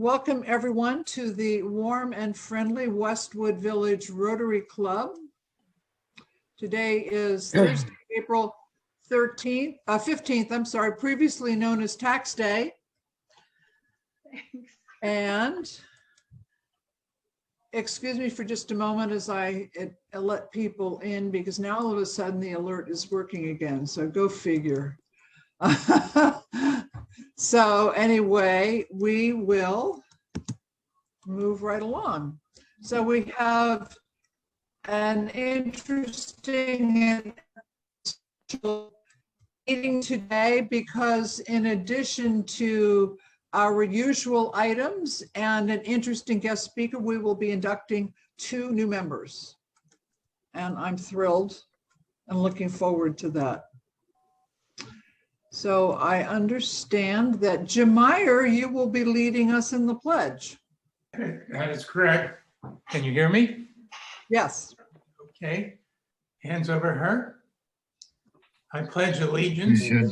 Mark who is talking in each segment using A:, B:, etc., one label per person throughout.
A: Welcome everyone to the warm and friendly Westwood Village Rotary Club. Today is Thursday, April 15th, I'm sorry, previously known as Tax Day. Thanks. And excuse me for just a moment as I let people in, because now all of a sudden the alert is working again. So go figure. So anyway, we will move right along. So we have an interesting meeting today because in addition to our usual items and an interesting guest speaker, we will be inducting 2 new members. And I'm thrilled and looking forward to that. So I understand that Jim Meyer, you will be leading us in the pledge.
B: That is correct. Can you hear me?
A: Yes.
B: Okay. Hands over her. I pledge allegiance to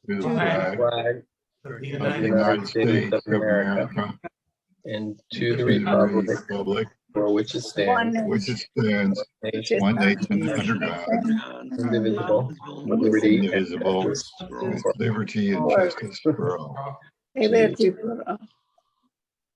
C: the flag
B: of the
C: of the
B: United
C: United States of America
D: and to the republic for which it stands, one nation under God, indivisible, with liberty and justice for all.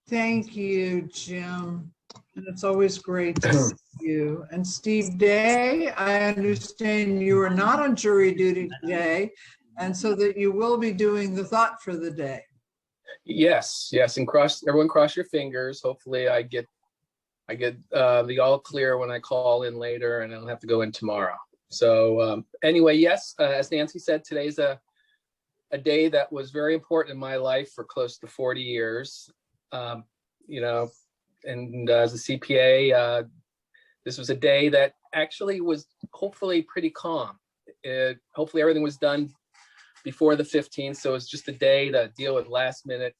A: Thank you, Jim. And it's always great to see you. And Steve Day, I understand you are not on jury duty today, and so that you will be doing the thought for the day.
D: Yes, and everyone cross your fingers. Hopefully I get the all clear when I call in later and I don't have to go in tomorrow. So anyway, yes, as Nancy said, today's a day that was very important in my life for close to 40 years. And as a CPA, this was a day that actually was hopefully pretty calm. Hopefully everything was done before the 15th. So it's just a day to deal with last minute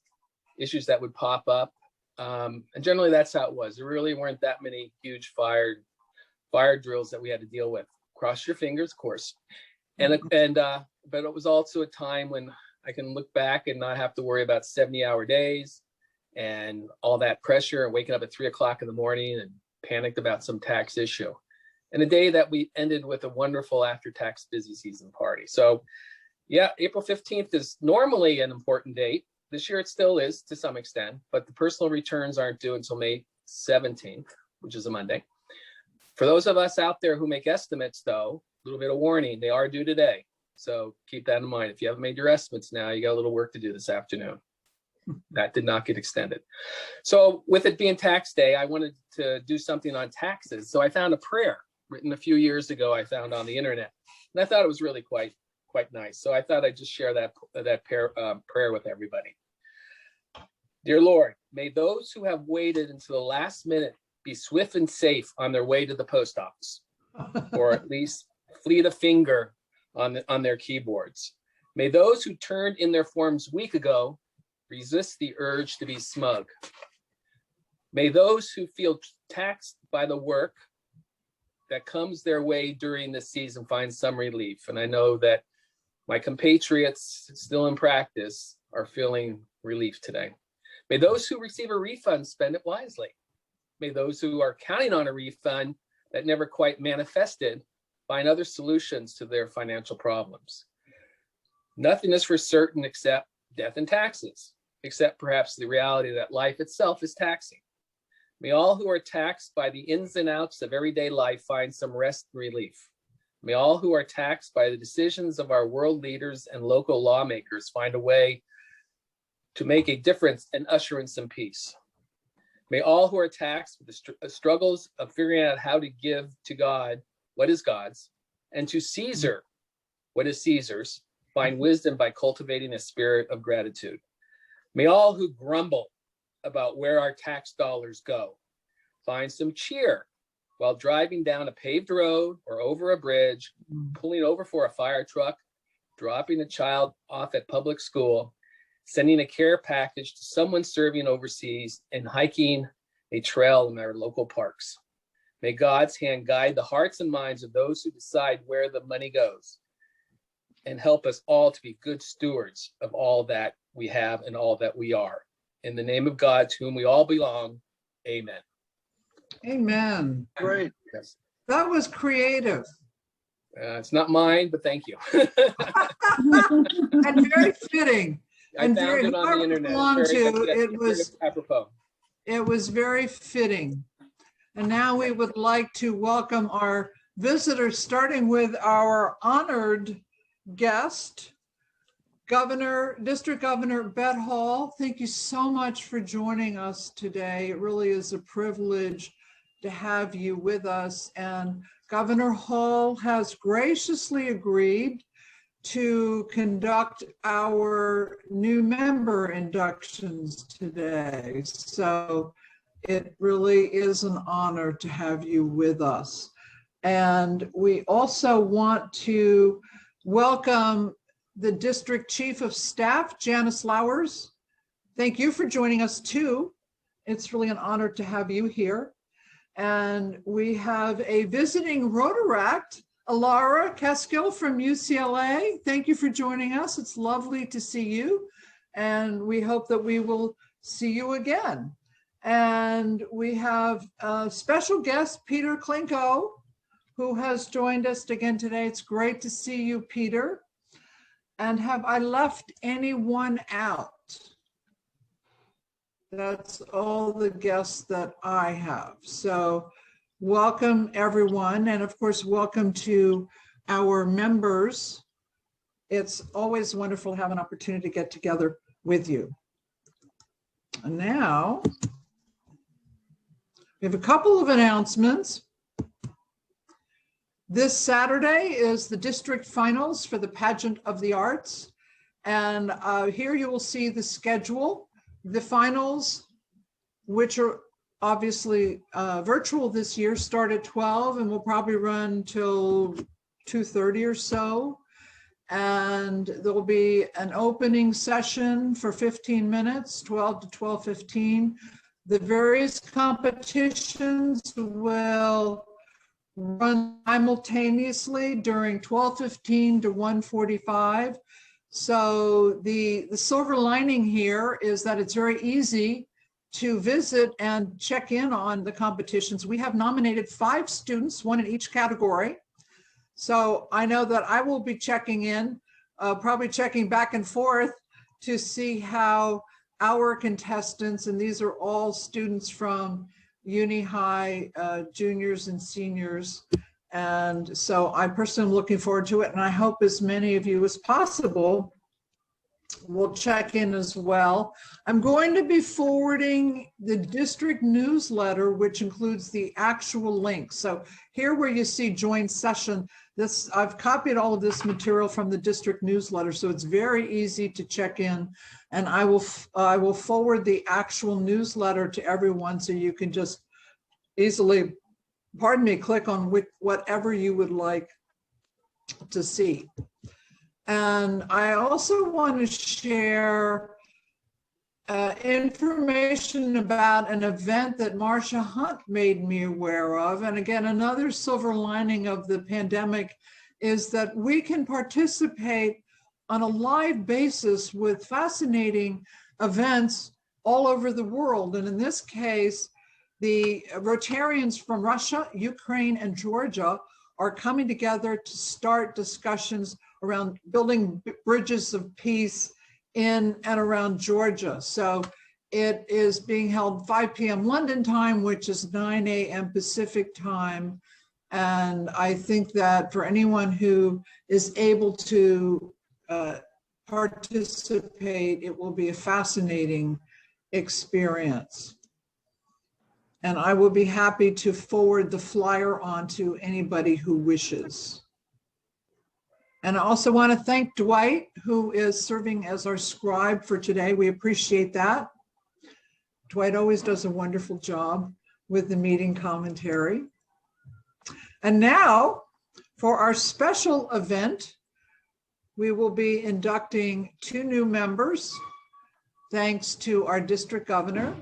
D: issues that would pop up. And generally that's how it was. There really weren't that many huge fire drills that we had to deal with. Cross your fingers, of course. But it was also a time when I can look back and not have to worry about 70-hour days and all that pressure and waking up at 3 o'clock in the morning and panicked about some tax issue. And a day that we ended with a wonderful after-tax busy season party. So yeah, April 15th is normally an important date. This year it still is to some extent, but the personal returns aren't due until May 17th, which is a Monday. For those of us out there who make estimates though, a little bit of warning, they are due today. So keep that in mind. If you haven't made your estimates now, you got a little work to do this afternoon. That did not get extended. So with it being tax day, I wanted to do something on taxes. So I found a prayer written a few years ago I found on the internet. And I thought it was really quite nice. So I thought I'd just share that prayer with everybody. Dear Lord, may those who have waited until the last minute be swift and safe on their way to the post office, or at least fleet a finger on their keyboards. May those who turned in their forms a week ago resist the urge to be smug. May those who feel taxed by the work that comes their way during this season find some relief. And I know that my compatriots still in practice are feeling relief today. May those who receive a refund spend it wisely. May those who are counting on a refund that never quite manifested find other solutions to their financial problems. Nothing is for certain except death and taxes, except perhaps the reality that life itself is taxing. May all who are taxed by the ins and outs of everyday life find some rest and relief. May all who are taxed by the decisions of our world leaders and local lawmakers find a way to make a difference and usher in some peace. May all who are taxed with the struggles of figuring out how to give to God what is God's, and to Caesar what is Caesar's, find wisdom by cultivating a spirit of gratitude. May all who grumble about where our tax dollars go find some cheer while driving down a paved road or over a bridge, pulling over for a fire truck, dropping a child off at public school, sending a care package to someone serving overseas, and hiking a trail in our local parks. May God's hand guide the hearts and minds of those who decide where the money goes, and help us all to be good stewards of all that we have and all that we are. In the name of God, to whom we all belong. Amen.
A: Amen.
E: Great.
D: Yes.
A: That was creative
D: It's not mine, but thank you.
A: and very fitting.
D: I
A: And
D: found
A: very,
D: it on the
A: whoever
D: internet.
A: belonged
D: It's very-
A: to,
D: it's very apropos.
A: it was very fitting. And now we would like to welcome our visitors, starting with our honored guest, District Governor Bet Hall. Thank you so much for joining us today. It really is a privilege to have you with us. And Governor Hall has graciously agreed to conduct our new member inductions today. So it really is an honor to have you with us. And we also want to welcome the District Chief of Staff, Janice Lowers. Thank you for joining us too. It's really an honor to have you here. And we have a visiting Rotaract, Alara Keskill from UCLA. Thank you for joining us. It's lovely to see you. And we hope that we will see you again. And we have a special guest, Peter Klinko, who has joined us again today. It's great to see you, Peter. And have I left anyone out? That's all the guests that I have. So welcome everyone. And of course, welcome to our members. It's always wonderful to have an opportunity to get together with you. And now we have a couple of announcements. This Saturday is the district finals for the Pageant of the Arts. And here you will see the schedule. The finals, which are obviously virtual this year, start at 12 and will probably run till 2:30 or so. And there will be an opening session for 15 minutes, 12 to 12:15. The various competitions will run simultaneously during 12:15 to 1:45. So the silver lining here is that it's very easy to visit and check in on the competitions. We have nominated 5 students, 1 in each category. So I know that I will be checking in, probably checking back and forth to see how our contestants, and these are all students from Uni High, juniors and seniors. And so I personally am looking forward to it. And I hope as many of you as possible will check in as well. I'm going to be forwarding the district newsletter, which includes the actual link. So here where you see join session, I've copied all of this material from the district newsletter. So it's very easy to check in. And I will forward the actual newsletter to everyone so you can just easily, pardon me, click on whatever you would like to see. And I also want to share information about an event that Marcia Hunt made me aware of. And again, another silver lining of the pandemic is that we can participate on a live basis with fascinating events all over the world. And in this case, the Rotarians from Russia, Ukraine, and Georgia are coming together to start discussions around building bridges of peace in and around Georgia. So it is being held 5 p.m. London time, which is 9 a.m. Pacific time. And I think that for anyone who is able to participate, it will be a fascinating experience. And I will be happy to forward the flyer on to anybody who wishes. And I also want to thank Dwight, who is serving as our scribe for today. We appreciate that. Dwight always does a wonderful job with the meeting commentary. And now for our special event, we will be inducting 2 new members, thanks to our district governor.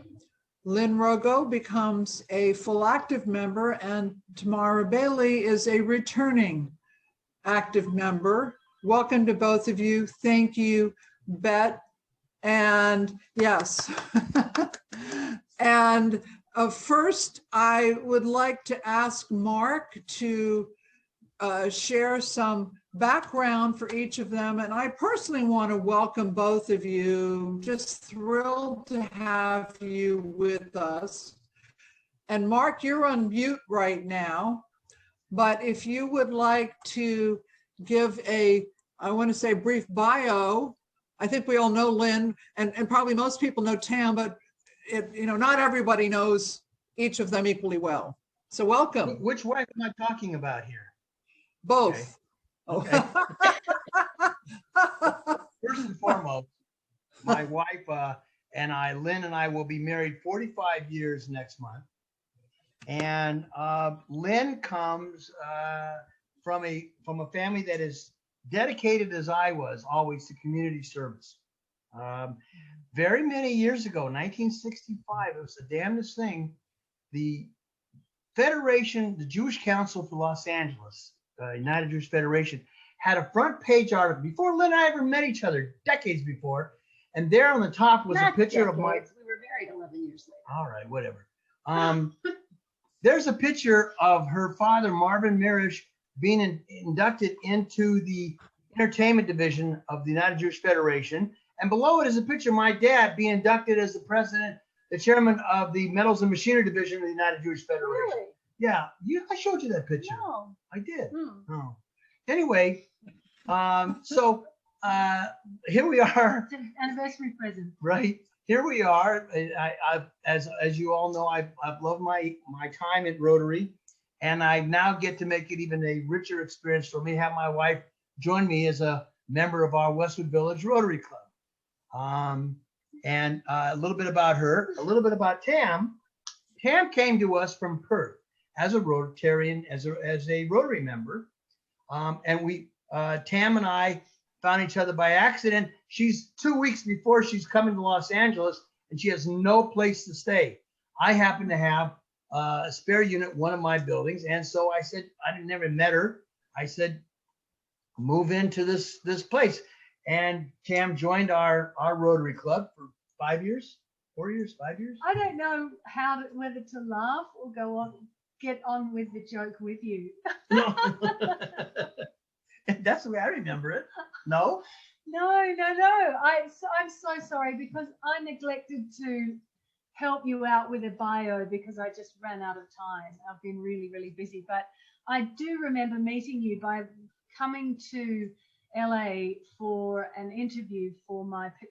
A: Lynn Rogo becomes a full active member, and Tamara Bailey is a returning active member. Welcome to both of you. Thank you, Bet And yes. And first, I would like to ask Mark to share some background for each of them. And I personally want to welcome both of you. Just thrilled to have you with us. And Mark, you're on mute right now. But if you would like to give I want to say brief bio. I think we all know Lynn, and probably most people know Tam, but not everybody knows each of them equally well. So welcome.
E: Which wife am I talking about here?
A: Both.
E: Okay. First and foremost, my wife and I, Lynn and I, will be married 45 years next month. And Lynn comes from a family that is dedicated as I was always to community service. Very many years ago, 1965, it was the damnedest thing. The Federation, the Jewish Council for Los Angeles, United Jewish Federation, had a front page article before Lynn and I ever met each other, decades before. And there on the top was a picture of my.
F: We were married 11 years later.
E: All right, whatever. There's a picture of her father, Marvin Mirisch, being inducted into the entertainment division of the United Jewish Federation. And below it is a picture of my dad being inducted as the president, the chairman of the Metals and Machinery division of the United Jewish Federation.
F: Really?
E: Yeah, I showed you that picture.
F: No.
E: I did.
F: Hmm.
E: Oh. Anyway, so here we are.
F: It's an anniversary present.
E: Right. Here we are. As you all know, I've loved my time at Rotary, and I now get to make it even a richer experience for me to have my wife join me as a member of our Westwood Village Rotary Club. And a little bit about her, a little bit about Tam. Tam came to us from Perth as a Rotarian, as a Rotary member, and Tam and I found each other by accident. She's 2 weeks before she's coming to Los Angeles, and she has no place to stay. I happen to have a spare unit in one of my buildings, and so I said, I never met her. I said, move into this place. And Tam joined our Rotary Club for 5 years, 4 years, 5 years.
F: I don't know whether to laugh or get on with the joke with you.
E: No. That's the way I remember it. No?
F: No. I'm so sorry because I neglected to help you out with a bio because I just ran out of time. I've been really, really busy. But I do remember meeting you by coming to LA for an interview for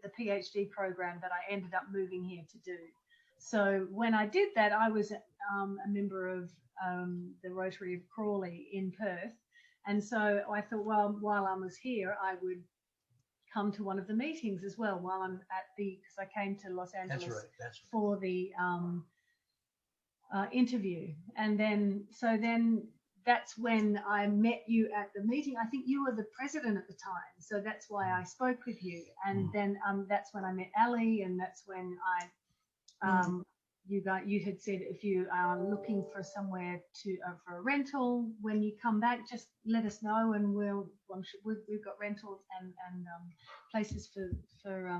F: the PhD program that I ended up moving here to do. So when I did that, I was a member of the Rotary of Crawley in Perth. And so I thought, well, while I was here, I would come to one of the meetings as well while I'm because I came to Los Angeles.
E: That's right.
F: For the interview. And then that's when I met you at the meeting. I think you were the president at the time. So that's why I spoke with you. And then that's when I met Ali, and that's when you had said if you are looking for somewhere for a rental when you come back, just let us know, and we've got rentals and places for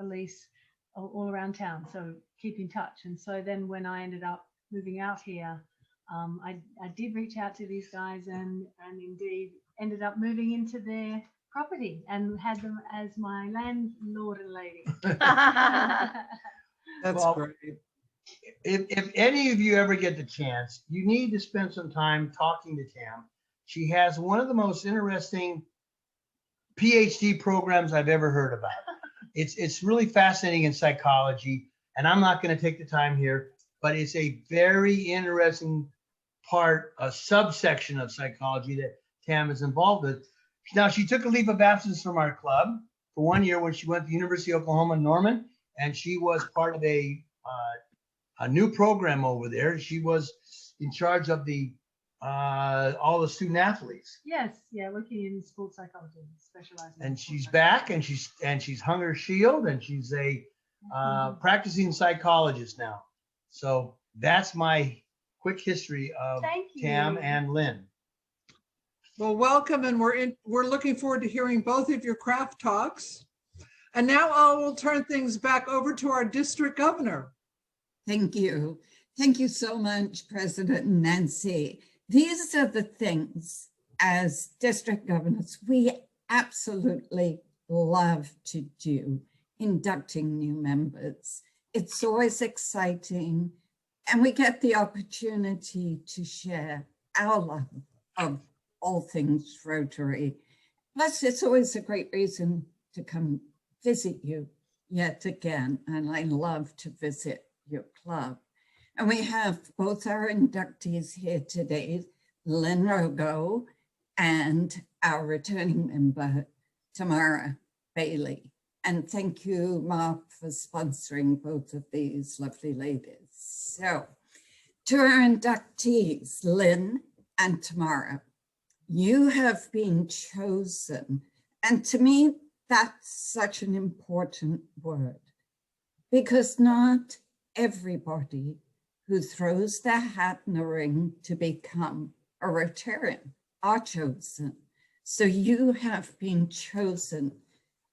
F: lease all around town. So keep in touch. And so then when I ended up moving out here, I did reach out to these guys and indeed ended up moving into their property and had them as my landlord and lady.
A: That's great.
E: If any of you ever get the chance, you need to spend some time talking to Tam. She has one of the most interesting PhD programs I've ever heard about. It's really fascinating in psychology, and I'm not going to take the time here, but it's a very interesting a subsection of psychology that Tam is involved with. Now, she took a leave of absence from our club for 1 year when she went to the University of Oklahoma, Norman, and she was part of a new program over there. She was in charge of all the student athletes.
F: Yes, yeah, working in sports psychology, specializing.
E: And she's back, and she's hung her shield, and she's a practicing psychologist now. So that's my quick history of Tam and Lynn.
A: Well, welcome, and we're looking forward to hearing both of your craft talks. And now I will turn things back over to our district governor.
G: Thank you. Thank you so much, President Nancy. These are the things as district governors we absolutely love to do, inducting new members. It's always exciting, and we get the opportunity to share our love of all things Rotary. Plus, it's always a great reason to come visit you yet again, and I love to visit your club. And we have both our inductees here today, Lynn Rogo, and our returning member, Tamara Bailey. And thank you, Mark, for sponsoring both of these lovely ladies. So, to our inductees, Lynn and Tamara, you have been chosen. And to me, that's such an important word, because not everybody who throws their hat in the ring to become a Rotarian are chosen. So you have been chosen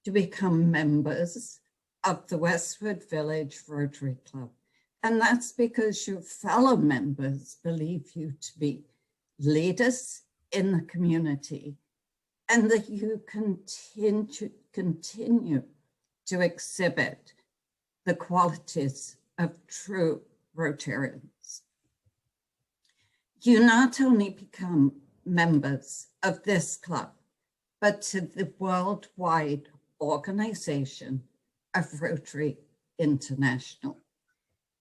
G: to become members of the Westwood Village Rotary Club. And that's because your fellow members believe you to be leaders in the community, and that you continue to exhibit the qualities of true Rotarians. You not only become members of this club, but to the worldwide organization of Rotary International.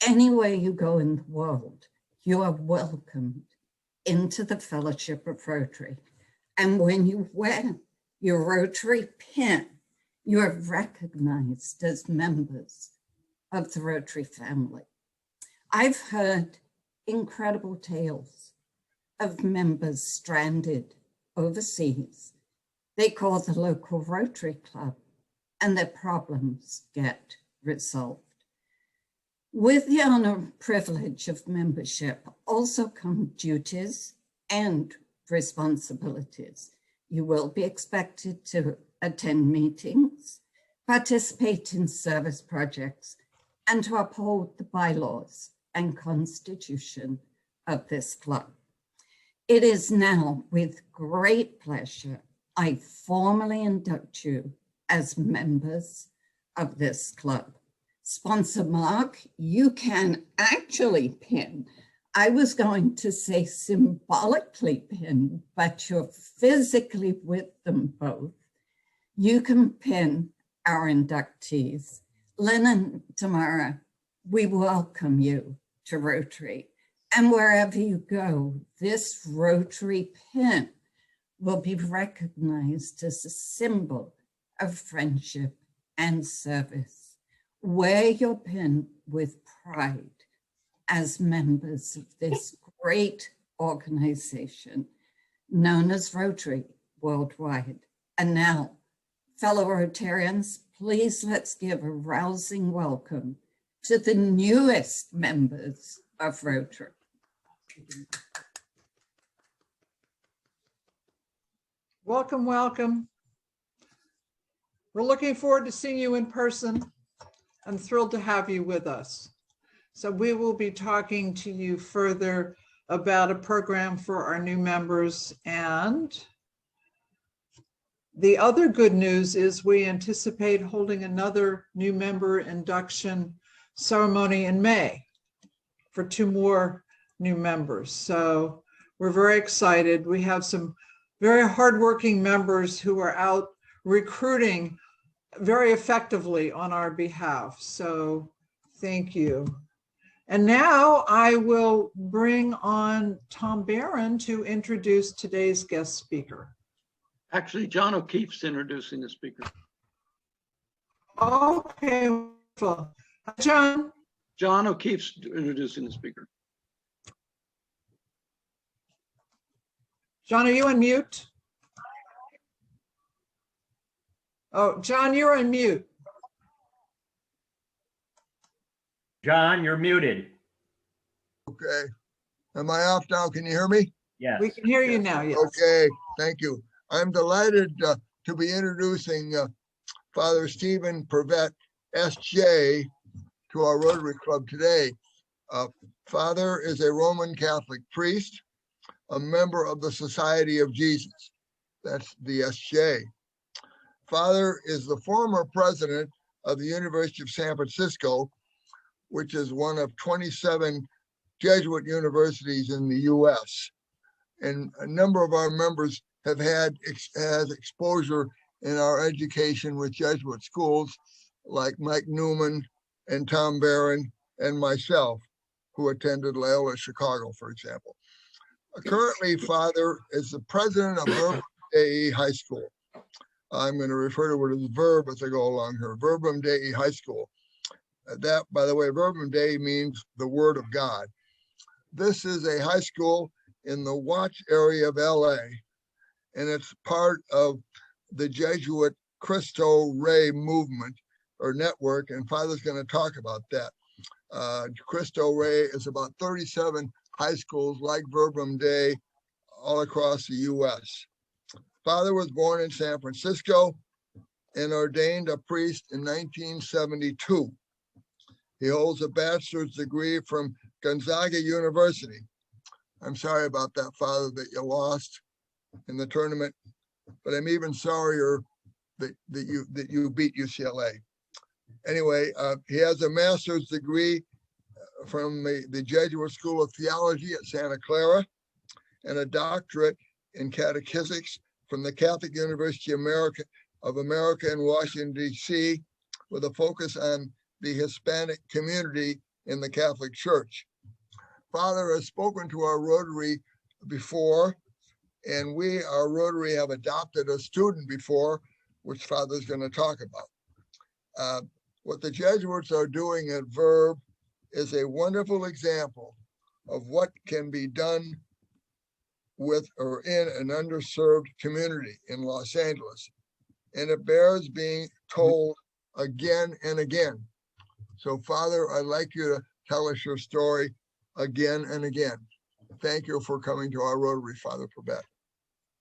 G: Anywhere you go in the world, you are welcomed into the Fellowship of Rotary. And when you wear your Rotary pin, you are recognized as members of the Rotary family. I've heard incredible tales of members stranded overseas. They call the local Rotary Club and their problems get resolved. With the honor and privilege of membership also come duties and responsibilities. You will be expected to attend meetings, participate in service projects, and to uphold the bylaws and constitution of this club. It is now with great pleasure I formally induct you as members of this club. Sponsor Mark, you can actually pin. I was going to say symbolically pin, but you're physically with them both. You can pin our inductees. Lynn and Tamara, we welcome you to Rotary. And wherever you go, this Rotary pin will be recognized as a symbol of friendship and service. Wear your pin with pride as members of this great organization known as Rotary worldwide. And now, fellow Rotarians, please let's give a rousing welcome to the newest members of Rotary.
A: Welcome, welcome. We're looking forward to seeing you in person. I'm thrilled to have you with us. So we will be talking to you further about a program for our new members. And the other good news is we anticipate holding another new member induction ceremony in May for 2 more new members. So we're very excited. We have some very hardworking members who are out recruiting very effectively on our behalf. So thank you. And now I will bring on Tom Barron to introduce today's guest speaker.
H: Actually, John O'Keefe's introducing the speaker.
A: Okay, wonderful. John.
H: John O'Keefe's introducing the speaker.
A: John, are you on mute? Oh, John, you're on mute.
I: John, you're muted.
J: Okay. Am I off now? Can you hear me?
I: Yes.
A: We can hear you now, yes.
J: Okay, thank you. I'm delighted to be introducing Father Stephen Privett, SJ, to our Rotary Club today. Father is a Roman Catholic priest, a member of the Society of Jesus. That's the SJ. Father is the former president of the University of San Francisco, which is one of 27 Jesuit universities in the US. And a number of our members have had exposure in our education with Jesuit schools, like Mike Newman and Tom Barron and myself, who attended Loyola Chicago, for example. Currently, Father is the president of Verbum Dei High School. I'm going to refer to it as Verb as I go along here. Verbum Dei High School. That, by the way, Verbum Dei means the Word of God. This is a high school in the Watch area of LA, and it's part of the Jesuit Cristo Rey movement or network, and Father's going to talk about that. Cristo Rey is about 37 high schools like Verbum Dei all across the US. Father was born in San Francisco and ordained a priest in 1972. He holds a bachelor's degree from Gonzaga University. I'm sorry about that, Father, that you lost in the tournament, but I'm even sorrier that you beat UCLA. Anyway, he has a master's degree from the Jesuit School of Theology at Santa Clara and a doctorate in catechetics from the Catholic University of America in Washington, D.C., with a focus on the Hispanic community in the Catholic Church. Father has spoken to our Rotary before, and our Rotary, have adopted a student before, which Father's going to talk about. What the Jesuits are doing at Verb is a wonderful example of what can be done with or in an underserved community in Los Angeles. And it bears being told again and again. So, Father, I'd like you to tell us your story again and again. Thank you for coming to our Rotary, Father Privett.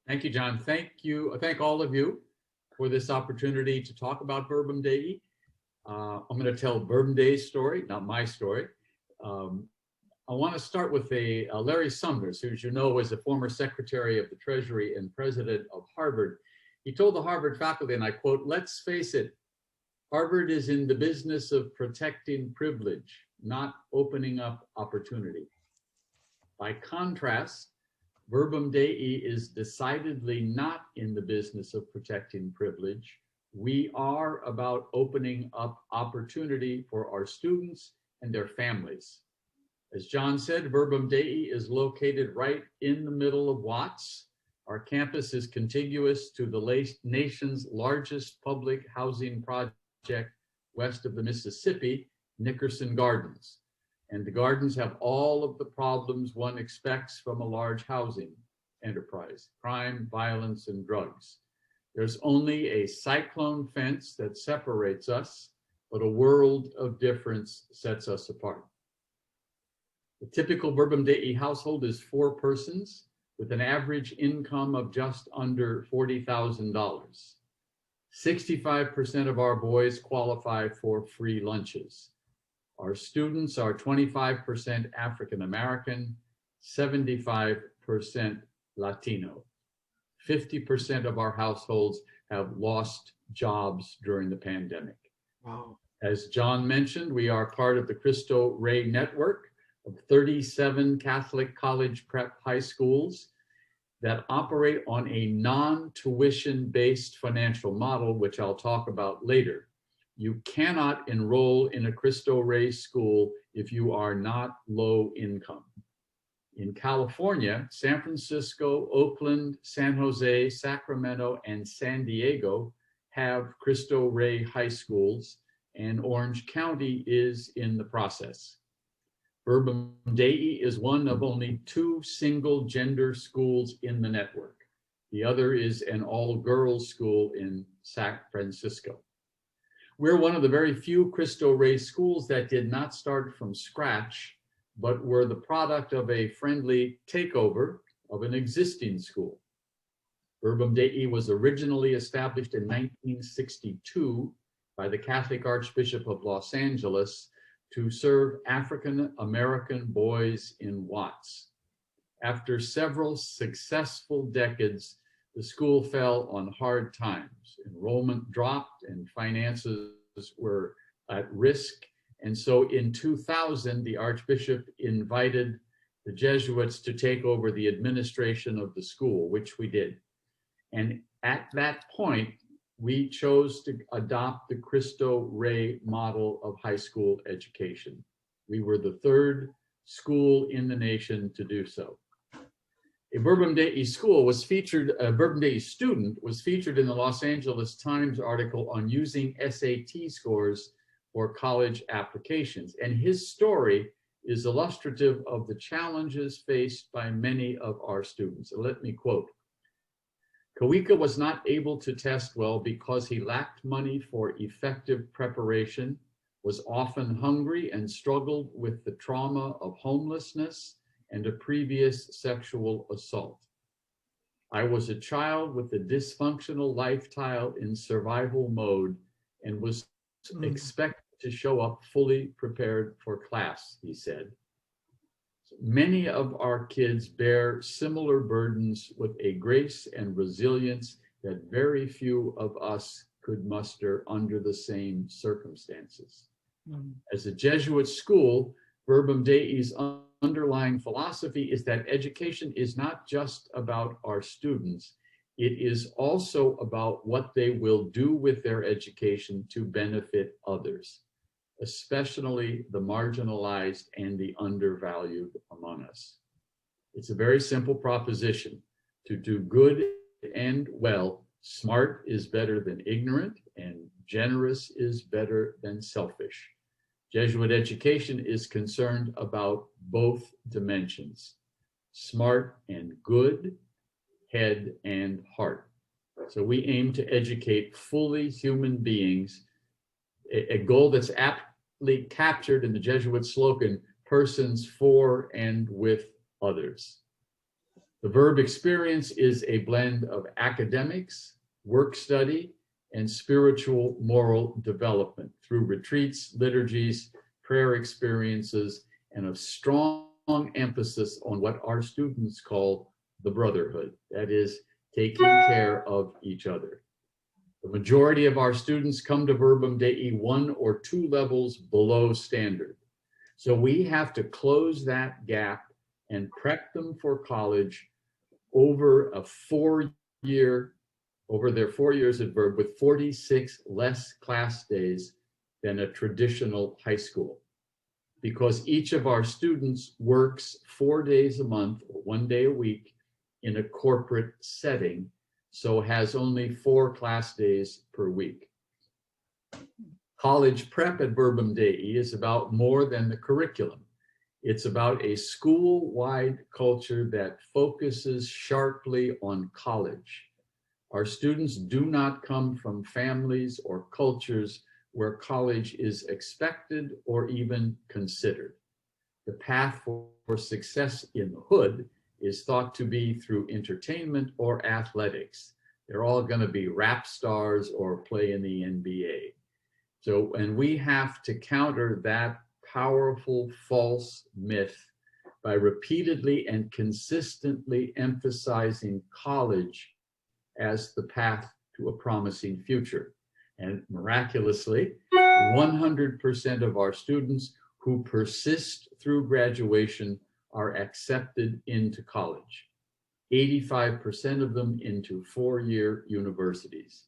K: Thank you, John. Thank you. Thank all of you for this opportunity to talk about Verbum Dei. I'm going to tell Verbum Dei's story, not my story. I want to start with Larry Summers, who, as you know, was a former Secretary of the Treasury and President of Harvard. He told the Harvard faculty, and I quote, "Let's face it, Harvard is in the business of protecting privilege, not opening up opportunity. By contrast, Verbum Dei is decidedly not in the business of protecting privilege. We are about opening up opportunity for our students and their families. As John said, Verbum Dei is located right in the middle of Watts. Our campus is contiguous to the nation's largest public housing project west of the Mississippi, Nickerson Gardens. And the gardens have all of the problems one expects from a large housing enterprise: crime, violence, and drugs. There's only a cyclone fence that separates us, but a world of difference sets us apart. The typical Verbum Dei household is 4 persons with an average income of just under $40,000. 65% of our boys qualify for free lunches. Our students are 25% African American, 75% Latino. 50% of our households have lost jobs during the pandemic.
A: Wow.
K: As John mentioned, we are part of the Cristo Rey network of 37 Catholic college prep high schools that operate on a non-tuition based financial model, which I'll talk about later. You cannot enroll in a Cristo Rey school if you are not low income. In California, San Francisco, Oakland, San Jose, Sacramento, and San Diego have Cristo Rey high schools, and Orange County is in the process. Verbum Dei is one of only 2 single gender schools in the network. The other is an all-girls school in San Francisco. We're one of the very few Cristo Rey schools that did not start from scratch, but were the product of a friendly takeover of an existing school. Verbum Dei was originally established in 1962 by the Catholic Archbishop of Los Angeles to serve African American boys in Watts. After several successful decades, the school fell on hard times. Enrollment dropped and finances were at risk. And so in 2000, the Archbishop invited the Jesuits to take over the administration of the school, which we did. And at that point, we chose to adopt the Cristo Rey model of high school education. We were the third school in the nation to do so. A Verbum Dei school was featured, a Verbum Dei student was featured in the Los Angeles Times article on using SAT scores for college applications. And his story is illustrative of the challenges faced by many of our students. So let me quote. Kawika was not able to test well because he lacked money for effective preparation, was often hungry, and struggled with the trauma of homelessness and a previous sexual assault. I was a child with a dysfunctional lifestyle in survival mode and was expected to show up fully prepared for class, he said. Many of our kids bear similar burdens with a grace and resilience that very few of us could muster under the same circumstances. As a Jesuit school, Verbum Dei's underlying philosophy is that education is not just about our students, it is also about what they will do with their education to benefit others, especially the marginalized and the undervalued among us. It's a very simple proposition. To do good and well, smart is better than ignorant, and generous is better than selfish. Jesuit education is concerned about both dimensions, smart and good, head and heart. So we aim to educate fully human beings, a goal that's aptly captured in the Jesuit slogan, persons for and with others. The Verb experience is a blend of academics, work study, and spiritual moral development through retreats, liturgies, prayer experiences, and a strong emphasis on what our students call the brotherhood, that is, taking care of each other. The majority of our students come to Verbum Dei 1 or 2 levels below standard. So we have to close that gap and prep them for college over a 4-year, over their 4 years at Verb, with 46 less class days than a traditional high school. Because each of our students works 4 days a month or 1 day a week in a corporate setting, so has only 4 class days per week. College prep at Verbum Dei is about more than the curriculum. It's about a school-wide culture that focuses sharply on college. Our students do not come from families or cultures where college is expected or even considered. The path for success in the hood is thought to be through entertainment or athletics. They're all going to be rap stars or play in the NBA. So, and we have to counter that powerful false myth by repeatedly and consistently emphasizing college as the path to a promising future. And miraculously, 100% of our students who persist through graduation are accepted into college. 85% of them into 4-year universities.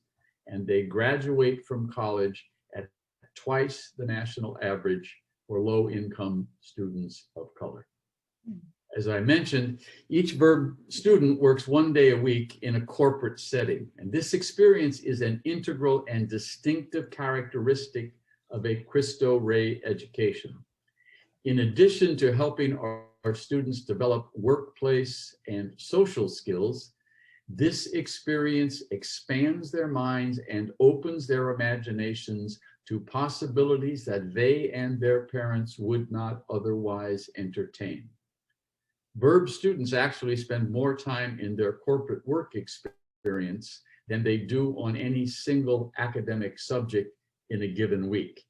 K: And they graduate from college at twice the national average for low-income students of color. As I mentioned, each Verb student works 1 day a week in a corporate setting. And this experience is an integral and distinctive characteristic of a Cristo Rey education. In addition to helping our students develop workplace and social skills, this experience expands their minds and opens their imaginations to possibilities that they and their parents would not otherwise entertain. Verb students actually spend more time in their corporate work experience experience than they do on any single academic subject in a given week,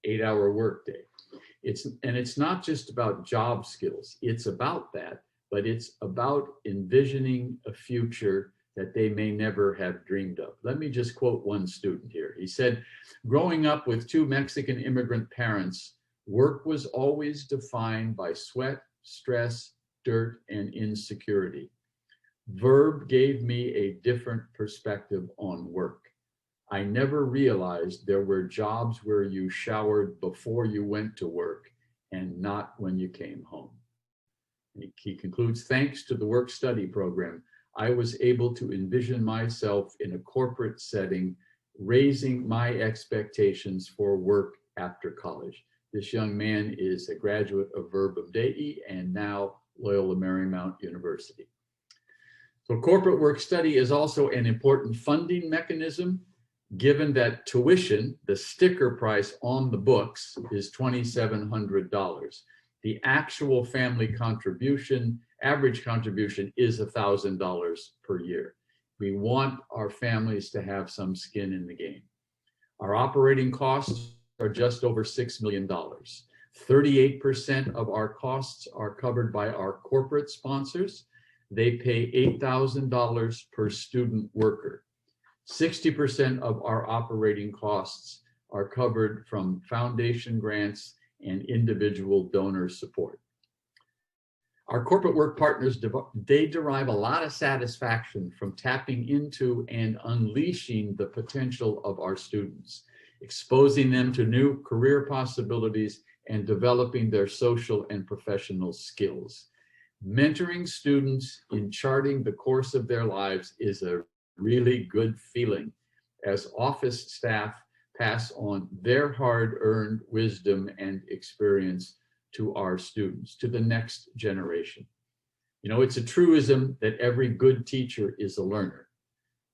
K: 8-hour workday. It's not just about job skills. It's about that, but it's about envisioning a future that they may never have dreamed of. Let me just quote one student here. He said, growing up with 2 Mexican immigrant parents, work was always defined by sweat, stress, dirt, and insecurity. Verb gave me a different perspective on work. I never realized there were jobs where you showered before you went to work and not when you came home. He concludes, thanks to the work study program, I was able to envision myself in a corporate setting, raising my expectations for work after college. This young man is a graduate of Verbum Dei and now Loyola Marymount University. So corporate work study is also an important funding mechanism, given that tuition, the sticker price on the books, is $2,700. The actual family contribution, average contribution, is $1,000 per year. We want our families to have some skin in the game. Our operating costs are just over $6 million. 38% of our costs are covered by our corporate sponsors. They pay $8,000 per student worker. 60% of our operating costs are covered from foundation grants and individual donor support. Our corporate work partners, they derive a lot of satisfaction from tapping into and unleashing the potential of our students, exposing them to new career possibilities and developing their social and professional skills. Mentoring students in charting the course of their lives is a really good feeling as office staff pass on their hard-earned wisdom and experience to our students, to the next generation. You know, it's a truism that every good teacher is a learner.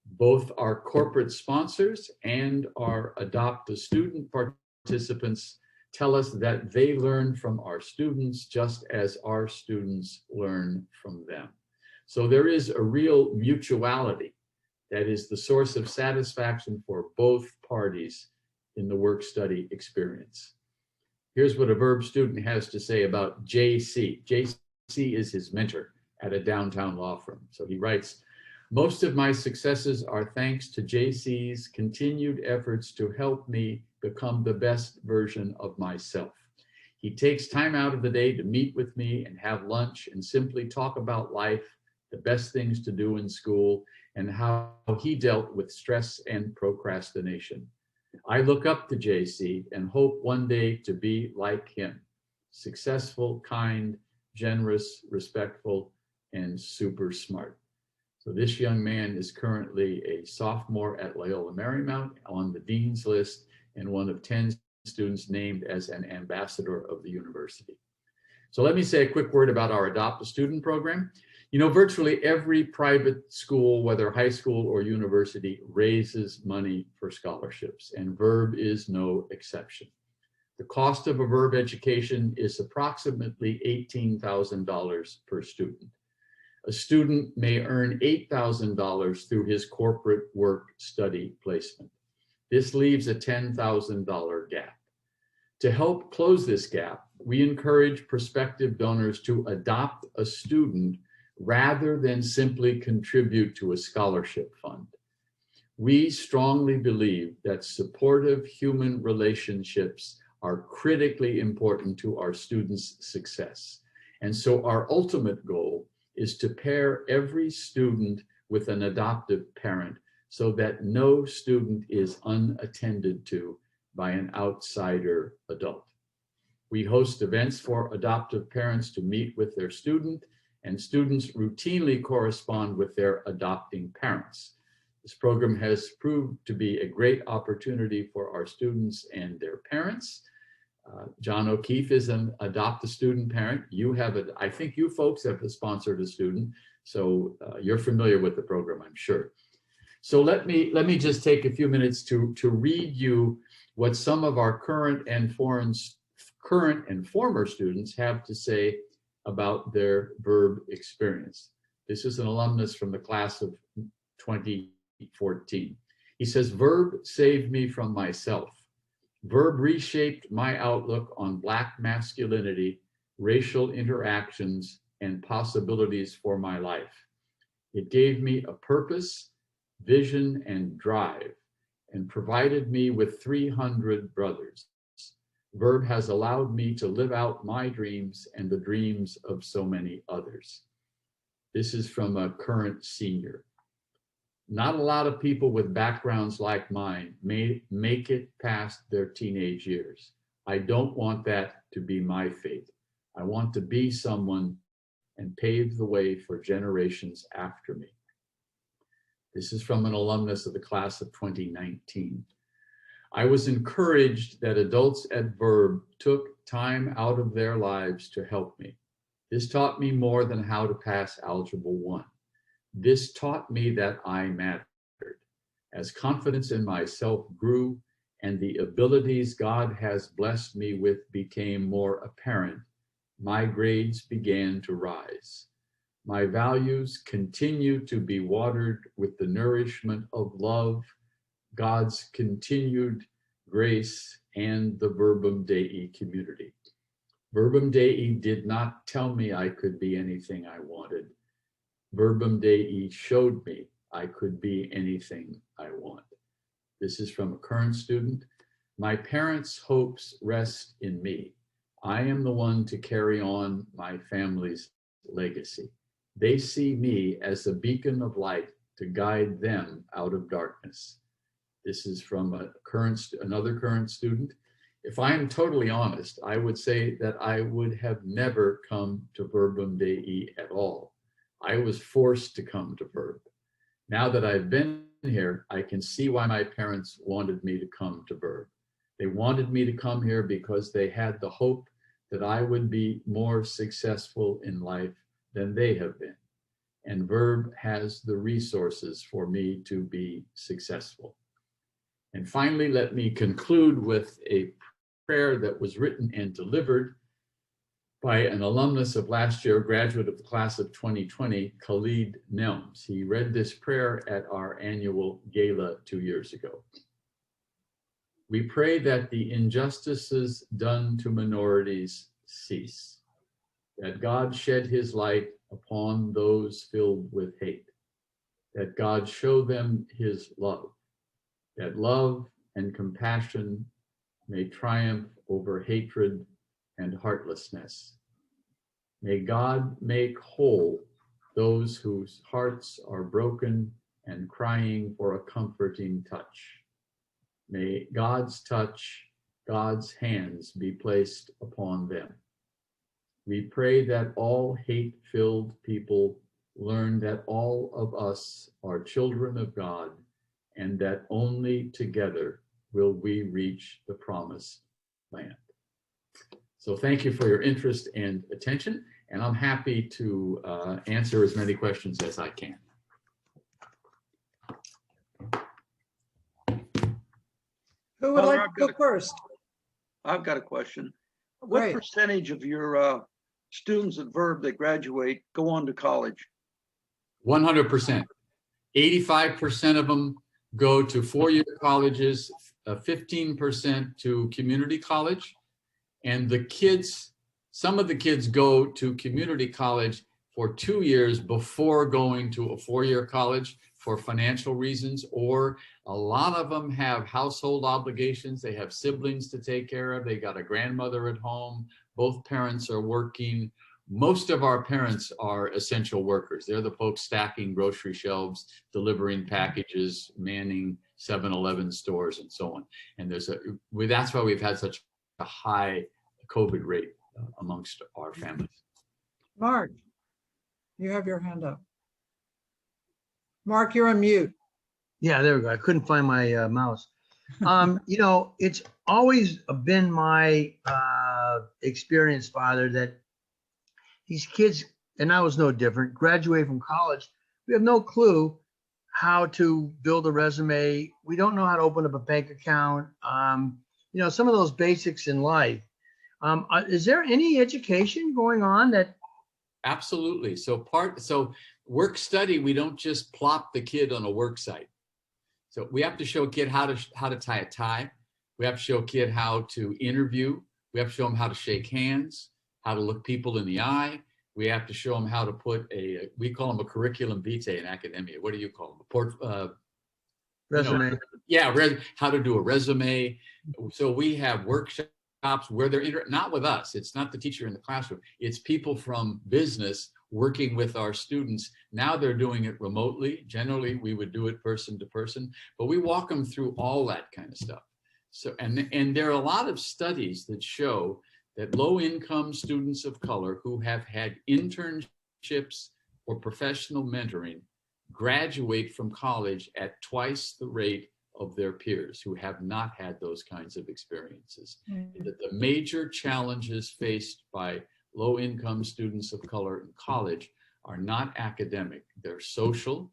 K: Both our corporate sponsors and our Adopt a Student participants tell us that they learn from our students just as our students learn from them. So there is a real mutuality that is the source of satisfaction for both parties in the work-study experience. Here's what a Verb student has to say about JC. JC is his mentor at a downtown law firm. So he writes, most of my successes are thanks to JC's continued efforts to help me become the best version of myself. He takes time out of the day to meet with me and have lunch and simply talk about life, the best things to do in school, and how he dealt with stress and procrastination. I look up to JC and hope one day to be like him, successful, kind, generous, respectful, and super smart. So this young man is currently a sophomore at Loyola Marymount on the dean's list and one of 10 students named as an ambassador of the university. So let me say a quick word about our Adopt a Student program. You know, virtually every private school, whether high school or university, raises money for scholarships, and Verb is no exception. The cost of a Verb education is approximately $18,000 per student. A student may earn $8,000 through his corporate work study placement. This leaves a $10,000 gap. To help close this gap, we encourage prospective donors to adopt a student rather than simply contribute to a scholarship fund. We strongly believe that supportive human relationships are critically important to our students' success. And so our ultimate goal is to pair every student with an adoptive parent so that no student is unattended to by an outsider adult. We host events for adoptive parents to meet with their student, and students routinely correspond with their adopting parents. This program has proved to be a great opportunity for our students and their parents. John O'Keefe is an Adopt a Student parent. You have I think you folks have sponsored a student, so you're familiar with the program, I'm sure. So let me just take a few minutes to read you what some of our current and former students have to say about their Verb experience. This is an alumnus from the class of 2014. He says, Verb saved me from myself. Verb reshaped my outlook on Black masculinity, racial interactions, and possibilities for my life. It gave me a purpose, vision, and drive, and provided me with 300 brothers. Verb has allowed me to live out my dreams and the dreams of so many others. This is from a current senior. Not a lot of people with backgrounds like mine may make it past their teenage years. I don't want that to be my fate. I want to be someone and pave the way for generations after me. This is from an alumnus of the class of 2019. I was encouraged that adults at Verb took time out of their lives to help me. This taught me more than how to pass Algebra 1. This taught me that I mattered. As confidence in myself grew and the abilities God has blessed me with became more apparent, my grades began to rise. My values continued to be watered with the nourishment of love, God's continued grace, and the Verbum Dei community. Verbum Dei did not tell me I could be anything I wanted. Verbum Dei showed me I could be anything I want. This is from a current student. My parents' hopes rest in me. I am the one to carry on my family's legacy. They see me as a beacon of light to guide them out of darkness. This is from another current student. If I am totally honest, I would say that I would have never come to Verbum Dei at all. I was forced to come to Verb. Now that I've been here, I can see why my parents wanted me to come to Verb. They wanted me to come here because they had the hope that I would be more successful in life than they have been. And Verb has the resources for me to be successful. And finally, let me conclude with a prayer that was written and delivered by an alumnus of last year, graduate of the class of 2020, Khalid Nelms. He read this prayer at our annual gala 2 years ago. We pray that the injustices done to minorities cease, that God shed his light upon those filled with hate, that God show them his love, that love and compassion may triumph over hatred and heartlessness. May God make whole those whose hearts are broken and crying for a comforting touch. May God's touch, God's hands be placed upon them. We pray that all hate-filled people learn that all of us are children of God and that only together will we reach the promised land. So thank you for your interest and attention, and I'm happy to answer as many questions as I can.
A: Who would
H: Father,
A: like to go first?
H: I've got a question. What
A: Great.
H: percentage of your students at Verb that graduate go on to college?
K: 100%. 85% of them go to four-year colleges, 15% to community college. And the kids, some of the kids go to community college for 2 years before going to a four-year college for financial reasons, or a lot of them have household obligations. They have siblings to take care of. They got a grandmother at home. Both parents are working. Most of our parents are essential workers. They're the folks stacking grocery shelves, delivering packages, manning 7-Eleven stores, and so on. And that's why we've had such a high COVID rate amongst our families.
A: Mark, you have your hand up. Mark, you're on mute.
E: Yeah, there we go. I couldn't find my mouse. You know, it's always been my experience, Father, that these kids, and I was no different, graduate from college. We have no clue how to build a resume. We don't know how to open up a bank account. You know, some of those basics in life. Is there any education going on that
K: Absolutely. So work study, we don't just plop the kid on a work site. So we have to show a kid how to tie a tie. We have to show a kid how to interview. We have to show them how to shake hands, how to look people in the eye. We have to show them how to put we call them a curriculum vitae in academia. What do you call them?
E: Resume.
K: How to do a resume. So we have workshops where they're not with us. It's not the teacher in the classroom. It's people from business working with our students. Now they're doing it remotely. Generally, we would do it person to person, but we walk them through all that kind of stuff. So, and there are a lot of studies that show that low-income students of color who have had internships or professional mentoring graduate from college at twice the rate of their peers who have not had those kinds of experiences.
A: Mm-hmm.
K: That the major challenges faced by low-income students of color in college are not academic. They're social.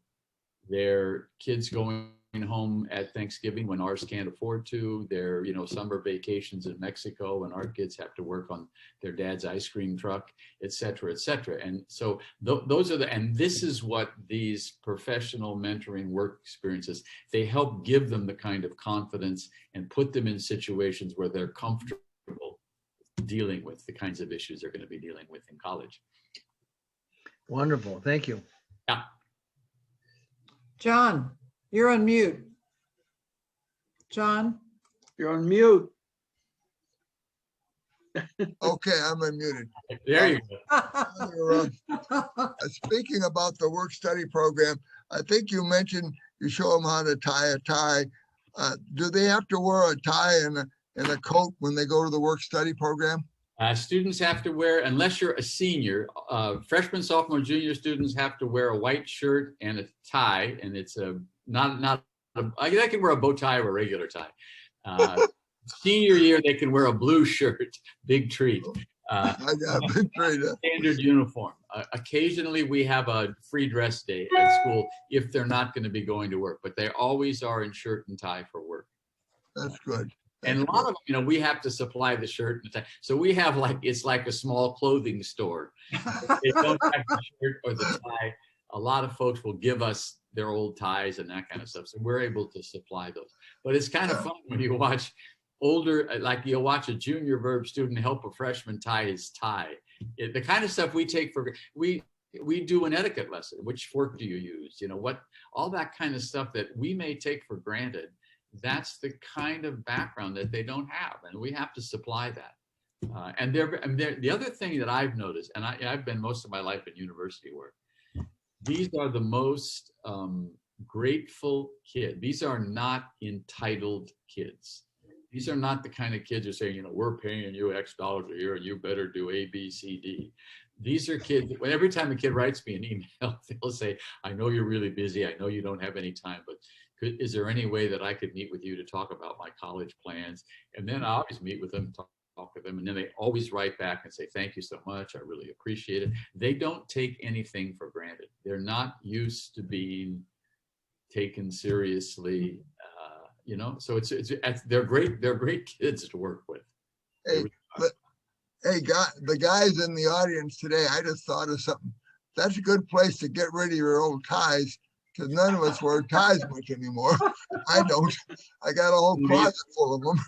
K: They're kids going home at Thanksgiving when ours can't afford to. They're, summer vacations in Mexico when our kids have to work on their dad's ice cream truck, et cetera, et cetera. And so those are and this is what these professional mentoring work experiences, they help give them the kind of confidence and put them in situations where they're comfortable dealing with the kinds of issues they're going to be dealing with in college.
E: Wonderful. Thank you.
K: Yeah.
A: John, you're on mute. John?
H: You're on mute.
J: Okay, I'm unmuted.
K: There you
J: go. Speaking about the work study program, I think you mentioned you show them how to tie a tie. Do they have to wear a tie and a coat when they go to the work study program?
K: Students have to wear, unless you're a senior, freshman, sophomore, junior students have to wear a white shirt and a tie, and it's they can wear a bow tie or a regular tie. Senior year, they can wear a blue shirt, big treat.
J: I got a big treat.
K: Standard uniform. Occasionally, we have a free dress day at school if they're not going to be going to work, but they always are in shirt and tie for work.
J: That's good.
K: And a lot of them, we have to supply the shirt and the tie. So we have it's like a small clothing store. They don't have the shirt or the tie. A lot of folks will give us their old ties and that kind of stuff. So we're able to supply those. But it's kind of fun when you watch you'll watch a junior Verb student help a freshman tie his tie. The kind of stuff we take we do an etiquette lesson. Which fork do you use? All that kind of stuff that we may take for granted. That's the kind of background that they don't have, and we have to supply that. And the other thing that I've noticed, and I've been most of my life in university work, these are the most grateful kids. These are not entitled kids. These are not the kind of kids who say, we're paying you X dollars a year and you better do A, B, C, D. These are kids, every time a kid writes me an email, they'll say, I know you're really busy. I know you don't have any time, but is there any way that I could meet with you to talk about my college plans? And then I always meet with them, talk with them, and then they always write back and say, thank you so much. I really appreciate it. They don't take anything for granted. They're not used to being taken seriously, so they're great kids to work with.
J: Hey, the guys in the audience today, I just thought of something. That's a good place to get rid of your old ties, because none of us wear ties much anymore. I don't. I got a whole closet full of them.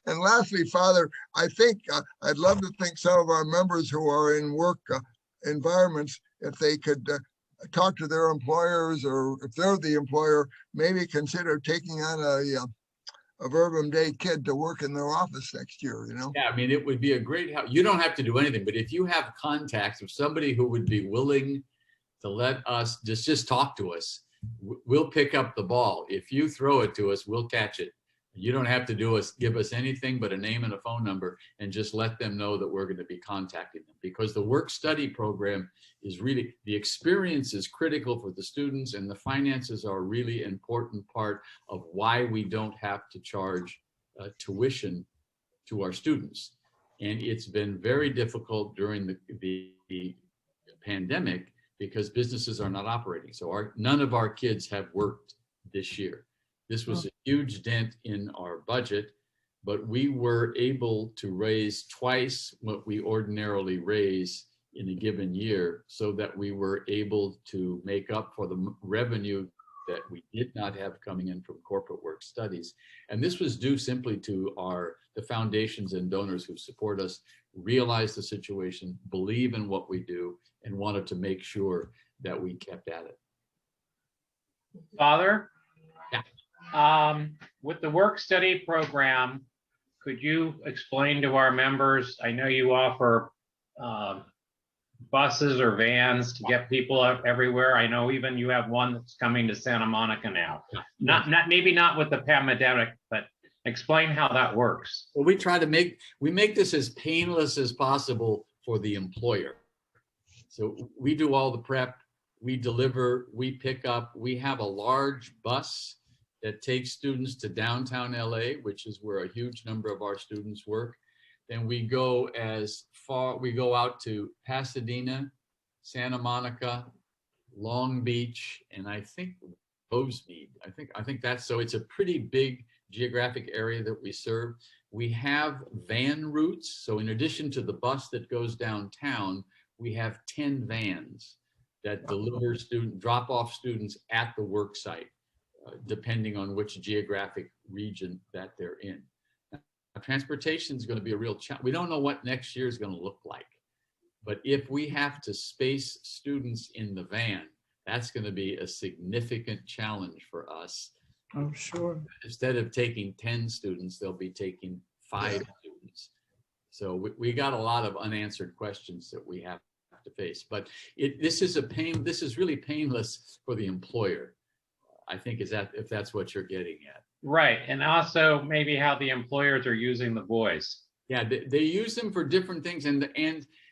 J: And lastly, Father, I think I'd love to think some of our members who are in work environments, if they could talk to their employers, or if they're the employer, maybe consider taking on a Verbum Dei kid to work in their office next year,
K: Yeah, it would be a great help. You don't have to do anything, but if you have contacts of somebody who would be willing to let us just talk to us, we'll pick up the ball. If you throw it to us, we'll catch it. You don't have to give us anything but a name and a phone number, and just let them know that we're going to be contacting them, because the work study program is really, the experience is critical for the students, and the finances are a really important part of why we don't have to charge tuition to our students. And it's been very difficult during the pandemic, because businesses are not operating. So none of our kids have worked this year. This was a huge dent in our budget. but we were able to raise twice what we ordinarily raise in a given year, so that we were able to make up for the revenue that we did not have coming in from corporate work studies. And this was due simply to the foundations and donors who support us, realize the situation, believe in what we do, and wanted to make sure that we kept at it.
L: Father?
K: Yeah.
L: With the work study program, could you explain to our members, I know you offer buses or vans to get people out everywhere. I know even you have one that's coming to Santa Monica now. Maybe not with the pandemic, but explain how that works.
K: Well, we make this as painless as possible for the employer. So we do all the prep, we deliver, we pick up. We have a large bus that takes students to downtown LA, which is where a huge number of our students work. Then we go out to Pasadena, Santa Monica, Long Beach, and I think Bozeman. I think that's, so it's a pretty big geographic area that we serve. We have van routes. So in addition to the bus that goes downtown, we have 10 vans that drop off students at the work site, depending on which geographic region that they're in. Transportation is going to be a real challenge. We don't know what next year is going to look like, but if we have to space students in the van, that's going to be a significant challenge for us.
A: I'm sure.
K: Instead of taking 10 students, they'll be taking 5 students. So we got a lot of unanswered questions that we have to face, but this is really painless for the employer, I think, if that's what you're getting at.
L: Right, and also maybe how the employers are using the boys.
K: Yeah, they use them for different things, and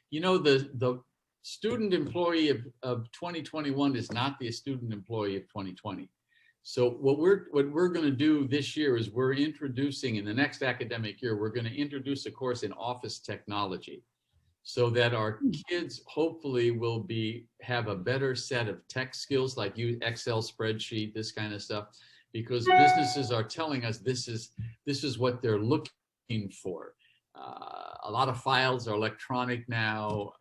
K: you know, the student employee of 2021 is not the student employee of 2020. So what we're going to do this year is we're introducing, in the next academic year, we're going to introduce a course in office technology, so that our kids hopefully will have a better set of tech skills, like use Excel spreadsheet, this kind of stuff, because businesses are telling us this is what they're looking for. A lot of files are electronic now.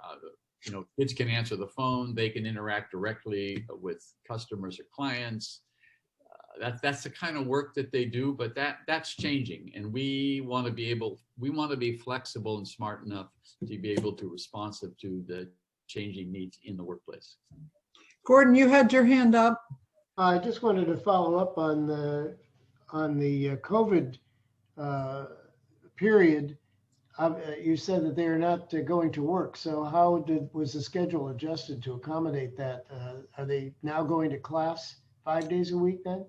K: You know, kids can answer the phone, they can interact directly with customers or clients. That's the kind of work that they do, but that's changing, and we want to be flexible and smart enough to be able to responsive to the changing needs in the workplace.
A: Gordon, you had your hand up.
M: I just wanted to follow up on the COVID period. You said that they are not going to work. So how was the schedule adjusted to accommodate that? Are they now going to class 5 days a week then?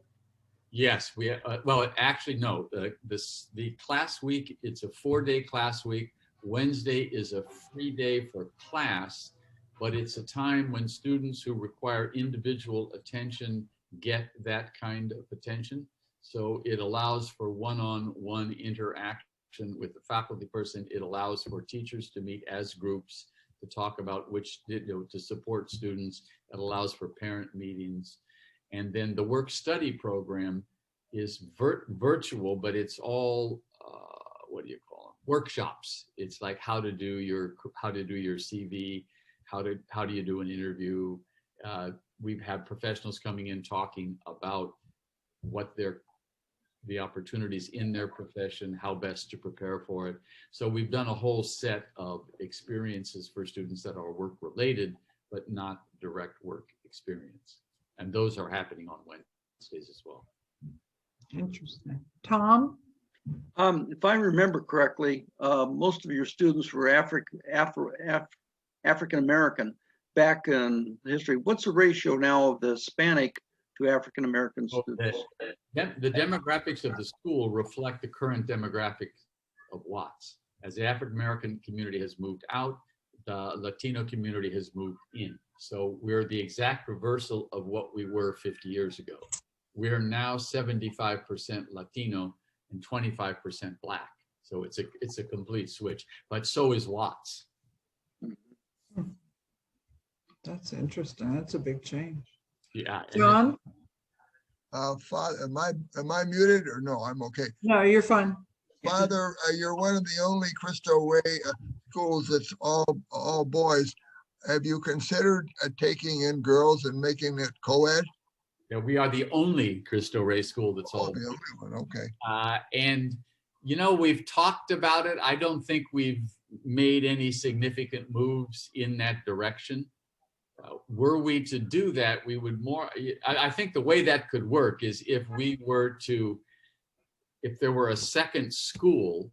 K: Yes, well, actually, no. The class week, it's a 4-day class week. Wednesday is a free day for class, but it's a time when students who require individual attention get that kind of attention. So it allows for one-on-one interaction with the faculty person. It allows for teachers to meet as groups to talk about to support students. It allows for parent meetings. And then the work study program is virtual, but it's all, what do you call them? Workshops. It's like how to do your CV, how do you do an interview. We've had professionals coming in talking about what the opportunities in their profession, how best to prepare for it. So we've done a whole set of experiences for students that are work related, but not direct work experience. And those are happening on Wednesdays as well.
A: Interesting. Tom?
H: If I remember correctly, most of your students were African American back in history. What's the ratio now of the Hispanic to African American students?
K: The demographics of the school reflect the current demographics of Watts. As the African American community has moved out, the Latino community has moved in. So we're the exact reversal of what we were 50 years ago. We're now 75% Latino and 25% Black. So it's a complete switch, but so is Watts.
A: That's interesting. That's a big change.
K: Yeah.
A: John?
J: Father, am I muted or no? I'm okay.
A: No, you're fine.
J: Father, you're one of the only Cristo Rey schools that's all boys. Have you considered taking in girls and making it co-ed?
K: Yeah, we are the only Cristo Rey school that's
J: Oh,
K: all.
J: the only one, okay.
K: And, you know, we've talked about it. I don't think we've made any significant moves in that direction. Were we to do that, we would more, I think the way that could work is if there were a second school,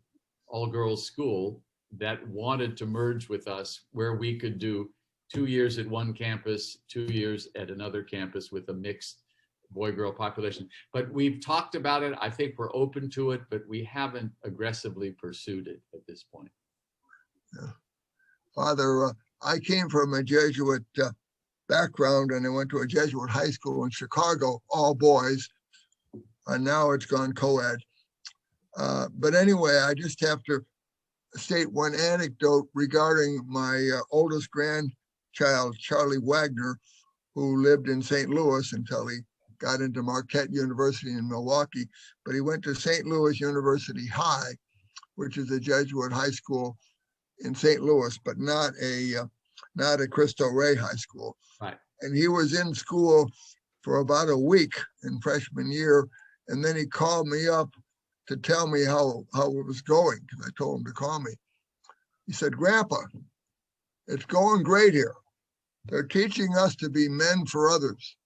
K: all-girls school, that wanted to merge with us, where we could do 2 years at one campus, 2 years at another campus with a mixed boy-girl population. But we've talked about it. I think we're open to it, but we haven't aggressively pursued it at this point.
J: Yeah. Father, I came from a Jesuit background, and I went to a Jesuit high school in Chicago, all boys, and now it's gone co-ed. But anyway, I just have to state one anecdote regarding my oldest grandchild, Charlie Wagner, who lived in St. Louis until he got into Marquette University in Milwaukee. But he went to St. Louis University High, which is a Jesuit high school in St. Louis, but not a Cristo Rey high school.
K: Right.
J: And he was in school for about a week in freshman year, and then he called me up to tell me how it was going, because I told him to call me. He said, "Grandpa, it's going great here. They're teaching us to be men for others."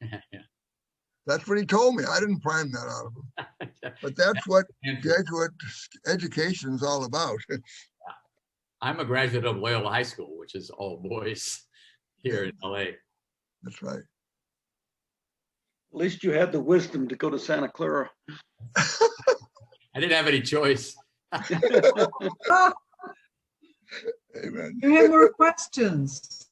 K: Yeah.
J: That's what he told me. I didn't prime that out of him. But that's what Jesuit education is all about.
K: I'm a graduate of Loyola High School, which is all boys here in LA.
J: That's right.
H: At least you had the wisdom to go to Santa Clara.
K: I didn't have any choice.
J: Amen.
A: Do you have more questions?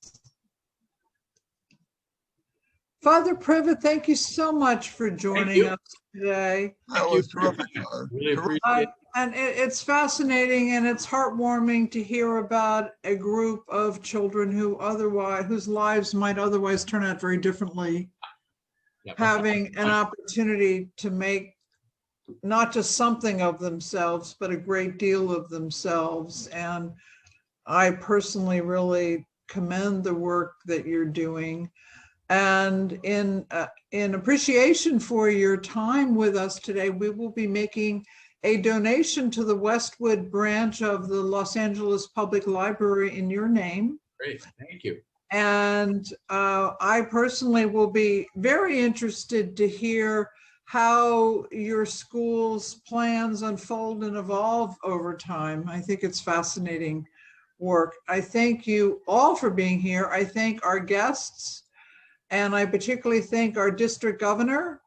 A: Father Privett, thank you so much for joining us today.
J: That was terrific.
K: Really appreciate it.
A: And it's fascinating and it's heartwarming to hear about a group of children whose lives might otherwise turn out very differently, having an opportunity to make not just something of themselves, but a great deal of themselves. And I personally really commend the work that you're doing. And in appreciation for your time with us today, we will be making a donation to the Westwood branch of the Los Angeles Public Library in your name.
K: Great, thank you.
A: And I personally will be very interested to hear how your school's plans unfold and evolve over time. I think it's fascinating work. I thank you all for being here. I thank our guests, and I particularly thank our district governor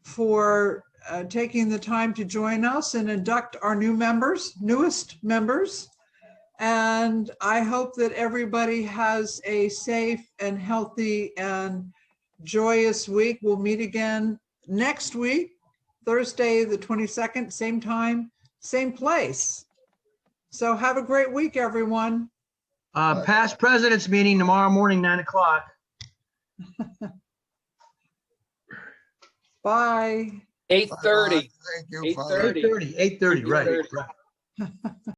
A: for taking the time to join us and induct our newest members. And I hope that everybody has a safe and healthy and joyous week. We'll meet again next week, Thursday, the 22nd, same time, same place. So have a great week, everyone.
E: Past president's meeting tomorrow morning, 9 o'clock.
A: Bye.
D: 8:30.
J: Thank you, Father.
E: 8:30, right.